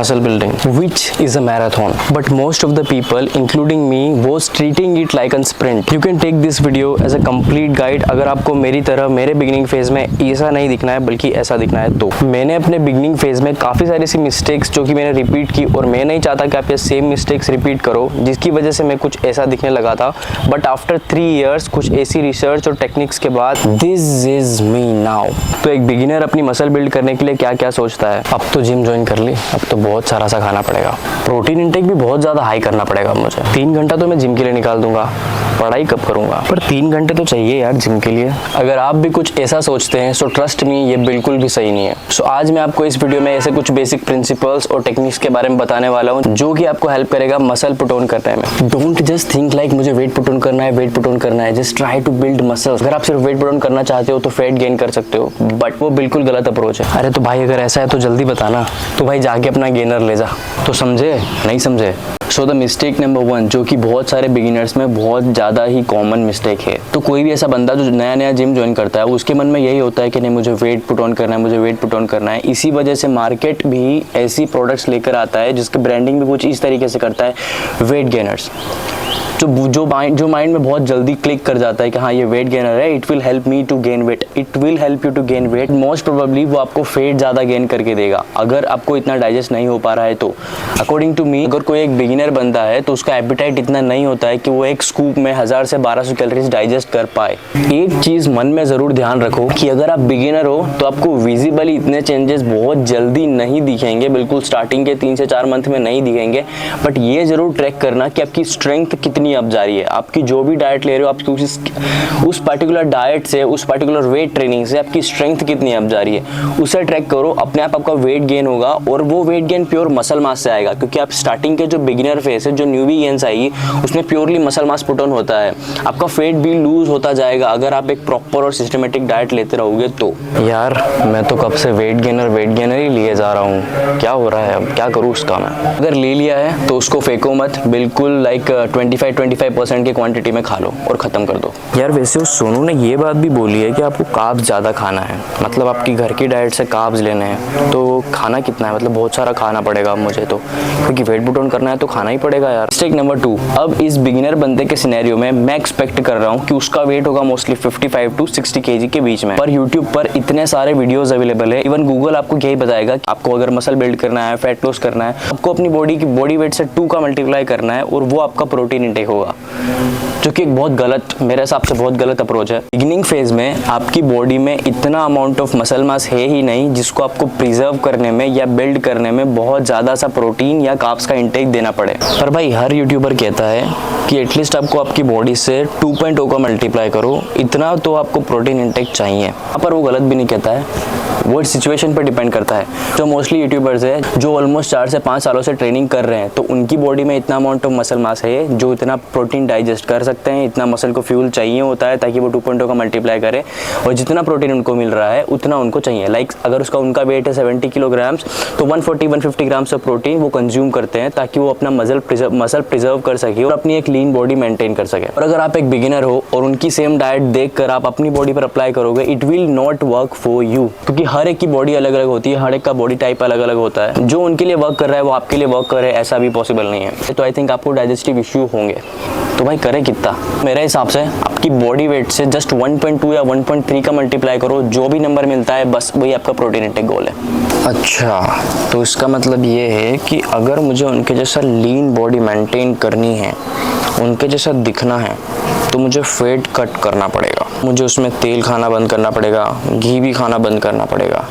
muscle building, which is a marathon. But most of the people, including me, was treating it like a sprint. You can take this video as a complete guide. अगर आपको मेरी तरह मेरे beginning phase में ऐसा नहीं दिखना है बल्कि ऐसा दिखना है तो मैंने अपने बिगिनिंग फेज में काफ़ी सारी सी मिस्टेक्स जो कि मैंने रिपीट की और मैं नहीं चाहता कि आप ये सेम मिस्टेक्स रिपीट करो, जिसकी वजह से मैं कुछ ऐसा दिखने लगा था. बट आफ्टर 3 years कुछ ऐसी रिसर्च और टेक्निक्स के बाद दिस इज मी नाउ. तो एक बिगिनर अपनी मसल बिल्ड करने के लिए क्या क्या सोचता है? अब तो जिम ज्वाइन कर ली, अब तो बहुत सारा सा खाना पड़ेगा, प्रोटीन इंटेक भी बहुत ज़्यादा हाई करना पड़ेगा मुझे. 3 घंटा तो मैं जिम के लिए निकाल दूंगा, पढ़ाई कब करूंगा, पर 3 घंटे तो चाहिए यार जिम के लिए. अगर आप भी कुछ ऐसा सोचते हैं सो ट्रस्ट मी, ये बिल्कुल भी सही नहीं है. सो आज मैं आपको इस वीडियो में ऐसे कुछ बेसिक प्रिंसिपल्स और टेक्निक्स के बारे में बताने वाला हूँ जो कि आपको हेल्प करेगा मसल पुट ऑन करने में. डोंट जस्ट थिंक लाइक मुझे वेट पुट ऑन करना है, वेट पुट ऑन करना है. Just try to build muscles. अगर आप सिर्फ वेट पुट ऑन करना चाहते हो तो फैट गेन कर सकते हो, बट वो बिल्कुल गलत अप्रोच है. अरे तो भाई अगर ऐसा है तो जल्दी बताना, तो भाई जाके अपना गेनर ले जा. तो समझे नहीं समझे? सो द मिस्टेक नंबर 1 जो कि बहुत सारे बिगिनर्स में बहुत ज़्यादा ही कॉमन मिस्टेक है. तो कोई भी ऐसा बंदा जो नया नया जिम ज्वाइन करता है उसके मन में यही होता है कि नहीं मुझे वेट पुट ऑन करना है, मुझे वेट पुट ऑन करना है. इसी वजह से मार्केट भी ऐसी प्रोडक्ट्स लेकर आता है जिसके ब्रांडिंग भी कुछ इस तरीके से करता है, वेट गेनर्स. जो माइंड में बहुत जल्दी क्लिक कर जाता है कि हाँ ये वेट गेनर है, it will help me to gain weight, it will help you to gain weight. Most probably वो आपको फेट ज़्यादा गेन करके देगा अगर आपको इतना डाइजेस्ट नहीं हो पा रहा है तो. अकॉर्डिंग टू मी, अगर कोई एक बिगिनर बंदा है तो उसका एपिटाइट इतना नहीं होता है कि वो एक स्कूप में 1000 से 1200 कैलोरीज डाइजेस्ट कर पाए. एक चीज़ मन में ज़रूर ध्यान रखो कि अगर आप बिगिनर हो तो आपको विजिबली इतने चेंजेस बहुत जल्दी नहीं दिखेंगे, बिल्कुल स्टार्टिंग के 3 से 4 मंथ में नहीं दिखेंगे. बट ये ज़रूर ट्रैक करना कि आपकी स्ट्रेंथ कितनी अब जा रही है. आपकी जो भी डाइट ले रहे हो आपकी उस पर्टिकुलर डाइट से, उस पर्टिकुलर वेट ट्रेनिंग से आपकी स्ट्रेंथ कितनी अब जा रही है, उसे ट्रैक करो. अपने आप आपका वेट गेन होगा और वो weight gain pure muscle mass से आएगा, क्योंकि आप स्टार्टिंग के जो बिगिनर फेस है, जो न्यूबी गेन्स आएगी उसमें purely muscle mass put on होता है. आपका फेट भी लूज होता जाएगा अगर आप एक प्रॉपर और सिस्टमेटिक डाइट लेते रहोगे तो. यार मैं तो कब से वेट गेनर ही लिए जा रहा हूँ, क्या हो रहा है, अब क्या करूँ उसका मैं. अगर ले लिया है तो उसको फेंको मत, बिल्कुल लाइक 25% की क्वांटिटी में खा लो और ख़त्म कर दो. यार वैसे उस सोनू ने ये बात भी बोली है कि आपको कार्ब्स ज़्यादा खाना है, मतलब आपकी घर की डाइट से कार्ब्स लेने हैं. तो खाना कितना है, मतलब बहुत सारा खाना पड़ेगा मुझे तो, क्योंकि वेट पुट ऑन करना है तो खाना ही पड़ेगा यार. मिस्टेक नंबर 2, अब इस बिगिनर बंदे के सिनेरियो में मैं एक्सपेक्ट कर रहा हूँ कि उसका वेट होगा मोस्टली 55 to 60 kg के बीच में. पर यूट्यूब पर इतने सारे वीडियोज अवेलेबल है, इवन गूगल आपको यही बताएगा कि आपको अगर मसल बिल्ड करना है, फैट लॉस करना है, आपको अपनी बॉडी वेट से 2 का मल्टीप्लाई करना है और वो आपका प्रोटीन इंटेक होगा, जो कि एक बहुत गलत, मेरे हिसाब से बहुत गलत अप्रोच है. बिगिनिंग फेज में आपकी बॉडी में इतना अमाउंट ऑफ मसल मास है ही नहीं जिसको आपको प्रिजर्व करने में या बिल्ड करने में बहुत ज़्यादा सा प्रोटीन या कार्ब्स का इंटेक देना पड़े. पर भाई हर यूट्यूबर कहता है कि एटलीस्ट आपको आपकी बॉडी से 2.0 का मल्टीप्लाई करो, इतना तो आपको प्रोटीन इंटेक चाहिए. पर वो गलत भी नहीं कहता है, वो सिचुएशन पर डिपेंड करता है. जो मोस्टली यूट्यूबर्स है जो ऑलमोस्ट 4 से 5 सालों से ट्रेनिंग कर रहे हैं तो उनकी बॉडी में इतना अमाउंट ऑफ मसल मास है जो इतना प्रोटीन डाइजेस्ट कर सकते हैं, इतना मसल को फ्यूल चाहिए होता है ताकि वो 2.0 का मल्टीप्लाई करे, और जितना प्रोटीन उनको मिल रहा है उतना उनको चाहिए. लाइक अगर उनका वेट है 70 किलोग्राम्स तो 140-150 ग्राम्स ऑफ प्रोटीन वो कंज्यूम करते हैं ताकि वो अपना मसल प्रिजर्व कर सके और अपनी एक लीन बॉडी मेंटेन कर सके. और अगर आप एक बिगिनर हो और उनकी सेम डाइट देखकर आप अपनी बॉडी पर अप्लाई करोगे, it will not work for you, क्योंकि हर एक की बॉडी अलग अलग होती है, हर एक का बॉडी टाइप अलग अलग होता है. जो उनके लिए वर्क कर रहा है वो आपके लिए वर्क करे, ऐसा भी पॉसिबल नहीं है. तो आई थिंक आपको डाइजेस्टिव इश्यू होंगे. तो भाई करे कितना? मेरे हिसाब से आपकी बॉडी वेट से जस्ट 1.2 या 1.3 का मल्टीप्लाई करो, जो भी नंबर मिलता है बस वही आपका प्रोटीन इंटेक गोल है. अच्छा, तो इसका मतलब ये है कि अगर मुझे उनके जैसा लीन बॉडी मेंटेन करनी है, उनके जैसा दिखना है, तो मुझे फैट कट करना पड़ेगा, मुझे उसमें तेल खाना बंद करना पड़ेगा, घी भी खाना बंद करना पड़ेगा,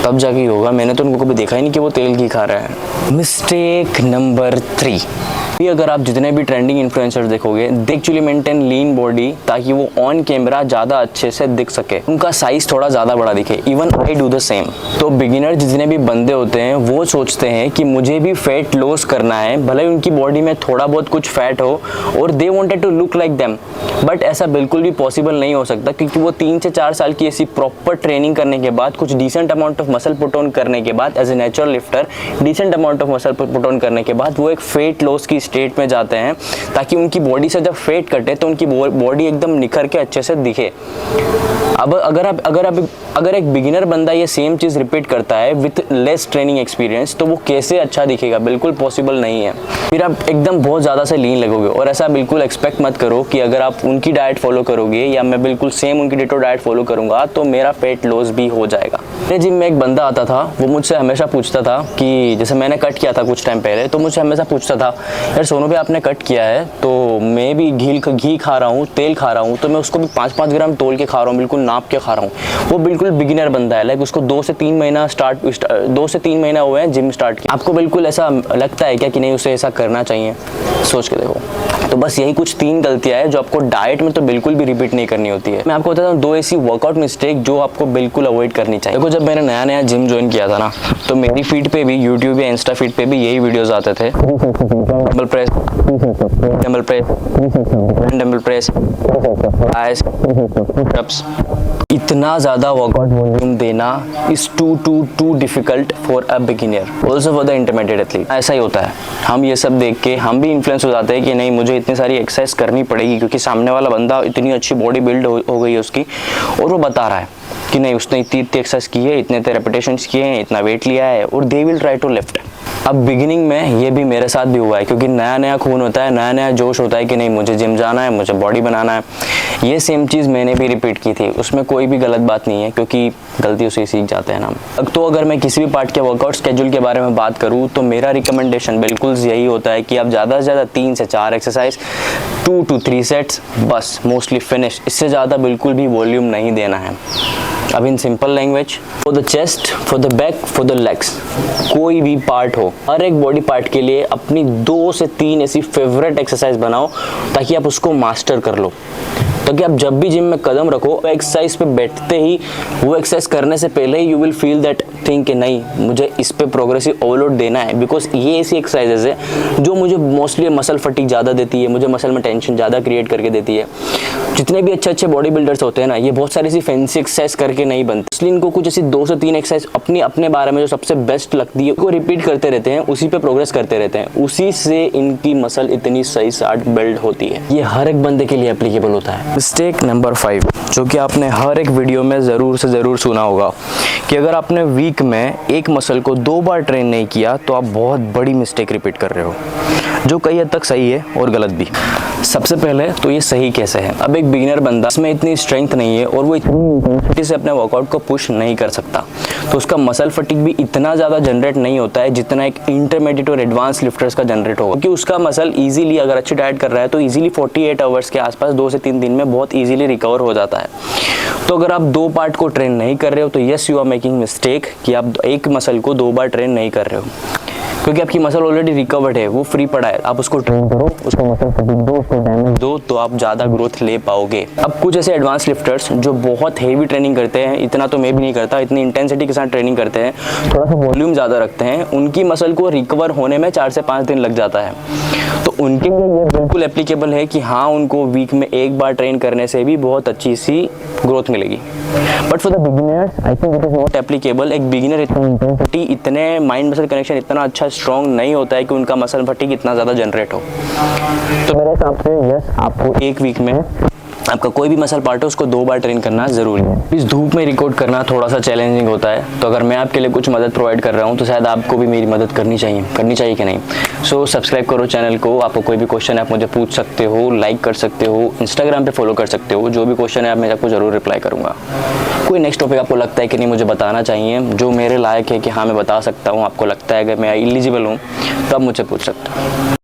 तब जाके होगा. मैंने तो उनको कभी देखा ही नहीं कि वो तेल घी खा रहे हैं. मिस्टेक नंबर 3, अगर आप जितने भी ट्रेंडिंग इन्फ्लुएंसर्स देखोगे, they actually maintain lean body ताकि वो ऑन कैमरा ज़्यादा अच्छे से दिख सके, उनका साइज थोड़ा ज़्यादा बड़ा दिखे. Even I do the same. तो बिगिनर जितने भी बंदे होते हैं वो सोचते हैं कि मुझे भी फैट लॉस करना है, भले ही उनकी बॉडी में थोड़ा बहुत कुछ फैट हो, और they wanted to look like them. But ऐसा बिल्कुल भी पॉसिबल नहीं हो सकता, क्योंकि वो 3 से 4 साल की ऐसी प्रॉपर ट्रेनिंग करने के बाद, कुछ decent amount of muscle put on करने के बाद, as a natural lifter decent amount of muscle put on करने के बाद वो एक फैट लॉस की स्टेट में जाते हैं, ताकि उनकी बॉडी से जब फैट कटे तो उनकी बॉडी एकदम निखर के अच्छे से दिखे. अब अगर आप अगर एक बिगिनर बंदा ये सेम चीज़ रिपीट करता है विथ लेस ट्रेनिंग एक्सपीरियंस तो वो कैसे अच्छा दिखेगा, बिल्कुल पॉसिबल नहीं है। फिर आप एकदम बहुत ज़्यादा से लीन लगोगे। और ऐसा बिल्कुल एक्सपेक्ट मत करो कि अगर आप उनकी डाइट फॉलो करोगे या मैं बिल्कुल सेम उनकी डिटो डाइट फॉलो करूँगा तो मेरा पेट लॉस भी हो जाएगा। मेरे जिम में एक बंदा आता था, वो मुझसे हमेशा पूछता था कि जैसे मैंने कट किया था कुछ टाइम पहले, तो मुझसे हमेशा पूछता था यार सोनू भाई आपने कट किया है तो मैं भी घी खा रहा हूँ, तेल खा रहा हूँ, तो मैं उसको भी 5-5 ग्राम तोल के खा रहा हूँ, बिल्कुल नाप के खा रहा हूँ। वो बिल्कुल बिगिनर बंदा है, लाइक उसको 2 से 3 महीना हुए हैं जिम स्टार्ट किया। आपको बिल्कुल ऐसा लगता है क्या कि नहीं उसे ऐसा करना चाहिए? सोच के देखो। तो बस यही कुछ 3 गलतियां हैं जो आपको डाइट में तो बिल्कुल भी रिपीट नहीं करनी होती है। मैं आपको बताता हूँ 2 ऐसी वर्कआउट मिस्टेक जो आपको बिल्कुल अवॉइड करनी चाहिए। देखो जब मैंने नया जिम ज्वाइन किया था ना, तो मेरी फीड पे भी, यूट्यूब या इंस्टा फीड पे भी यही वीडियोस आते थे। Dumbbell press, dumbbell press, dumbbell press, pushups. इतना ज़्यादा वर्कआउट वॉल्यूम देना is too difficult for a beginner, also for the intermediate athlete. ऐसा ही होता है, हम ये सब देख के हम भी इन्फ्लुएंस हो जाते हैं कि नहीं मुझे इतनी सारी एक्सरसाइज करनी पड़ेगी क्योंकि सामने वाला बंदा इतनी अच्छी बॉडी बिल्ड हो गई है उसकी, और वो बता रहा है कि नहीं उसने इतनी एक्सरसाइज की है, इतने रेपिटेशंस किए हैं, इतना वेट लिया है, और they will try to lift. अब बिगिनिंग में ये भी मेरे साथ भी हुआ है क्योंकि नया खून होता है, नया जोश होता है कि नहीं मुझे जिम जाना है, मुझे बॉडी बनाना है। ये सेम चीज़ मैंने भी रिपीट की थी, उसमें कोई भी गलत बात नहीं है क्योंकि गलतियों से सीख जाते हैं ना। तो अगर मैं किसी भी पार्ट के वर्कआउट स्केड्यूल के बारे में बात करूँ तो मेरा रिकमेंडेशन बिल्कुल यही होता है कि आप ज़्यादा से ज़्यादा 3 से 4 एक्सरसाइज, 2 to 3 सेट्स, बस मोस्टली फिनिश। इससे ज़्यादा बिल्कुल भी वॉल्यूम नहीं देना है। अब in simple language, for the chest, for the back, for the legs, कोई भी पार्ट हो, हर एक बॉडी पार्ट के लिए अपनी 2 से 3 ऐसी फेवरेट एक्सरसाइज बनाओ ताकि आप उसको मास्टर कर लो, ताकि आप जब भी जिम में कदम रखो एक्सरसाइज पे बैठते ही, वो एक्सरसाइज करने से पहले ही you will feel that thing कि नहीं मुझे इस पे प्रोग्रेसिव ओवरलोड देना है। बिकॉज ये ऐसी एक्सरसाइजेज है जो मुझे मोस्टली मसल फटीग ज़्यादा देती है, मुझे मसल में टेंशन ज़्यादा क्रिएट करके देती है। जितने भी अच्छे बॉडी बिल्डर्स होते हैं ना, ये बहुत सारी ऐसी फैंसी एक्सरसाइज करके नहीं बनते, इसलिए इनको कुछ ऐसी 2 से 3 एक्सरसाइज अपने बारे में जो सबसे बेस्ट लगती है उसको रिपीट करते रहते हैं, उसी पे प्रोग्रेस करते रहते हैं, उसी से इनकी मसल इतनी सही साट बिल्ड होती है। ये हर एक बंदे के लिए एप्लीकेबल होता है। मिस्टेक नंबर 5 जो कि आपने हर एक वीडियो में ज़रूर से ज़रूर सुना होगा कि अगर आपने वीक में एक मसल को 2 बार ट्रेन नहीं किया तो आप बहुत बड़ी मिस्टेक रिपीट कर रहे हो, जो कई हद तक सही है और गलत भी। सबसे पहले तो ये सही कैसे है? अब एक बिगिनर बंदा, इसमें इतनी स्ट्रेंथ नहीं है और वो इतनी इंटेंसिटी से अपने वर्कआउट को पुश नहीं कर सकता, तो उसका मसल फटीग भी इतना ज़्यादा जनरेट नहीं होता है जितना एक इंटरमीडिएट और एडवांस लिफ्टर्स का जनरेट होगा, क्योंकि उसका मसल इजीली, अगर अच्छी डाइट कर रहा है तो इजीली 48 आवर्स के आसपास, 2 से 3 दिन में बहुत इजीली रिकवर हो जाता है। तो अगर आप 2 पार्ट को ट्रेन नहीं कर रहे हो तो yes you are making mistake कि आप एक मसल को 2 बार ट्रेन नहीं कर रहे हो, क्योंकि आपकी मसल ऑलरेडी रिकवर्ड है, वो फ्री पड़ा है। आप उसको ट्रेन करो, उसको मसल फटीग दो, उसको डैमेज दो, तो आप ज़्यादा ग्रोथ ले पाओगे। अब कुछ ऐसे एडवांस लिफ्टर्स जो बहुत हेवी ट्रेनिंग करते हैं, इतना तो मैं भी नहीं करता, इतनी इंटेंसिटी के साथ ट्रेनिंग करते हैं, थोड़ा सा वॉल्यूम ज़्यादा रखते हैं, उनकी मसल को रिकवर होने में 4 से 5 दिन लग जाता है। तो उनके लिए ये बिल्कुल एप्लीकेबल है कि हाँ उनको वीक में एक बार ट्रेन करने से भी बहुत अच्छी सी ग्रोथ मिलेगी। But for the beginners I think it is not applicable. एक बिगिनर इतनी इंटेंसिटी, इतने माइंड मसल कनेक्शन इतना अच्छा स्ट्रॉन्ग नहीं होता है कि उनका मसल फटीग इतना ज़्यादा जनरेट हो। तो मेरे हिसाब से यस, आपको एक वीक में आपका कोई भी मसल पार्ट है उसको 2 बार ट्रेन करना ज़रूरी है। इस धूप में रिकॉर्ड करना थोड़ा सा चैलेंजिंग होता है, तो अगर मैं आपके लिए कुछ मदद प्रोवाइड कर रहा हूँ तो शायद आपको भी मेरी मदद करनी चाहिए कि नहीं। सो सब्सक्राइब करो चैनल को। आपको कोई भी क्वेश्चन है आप मुझे पूछ सकते हो, लाइक कर सकते हो, इंस्टाग्राम पे फॉलो कर सकते हो। जो भी क्वेश्चन है मैं आपको ज़रूर रिप्लाई करूँगा। कोई नेक्स्ट टॉपिक आपको लगता है कि नहीं मुझे बताना चाहिए, जो मेरे लायक है कि हाँ मैं बता सकता हूँ, आपको लगता है अगर मैं एलिजिबल हूँ तो आप मुझसे पूछ सकते हो।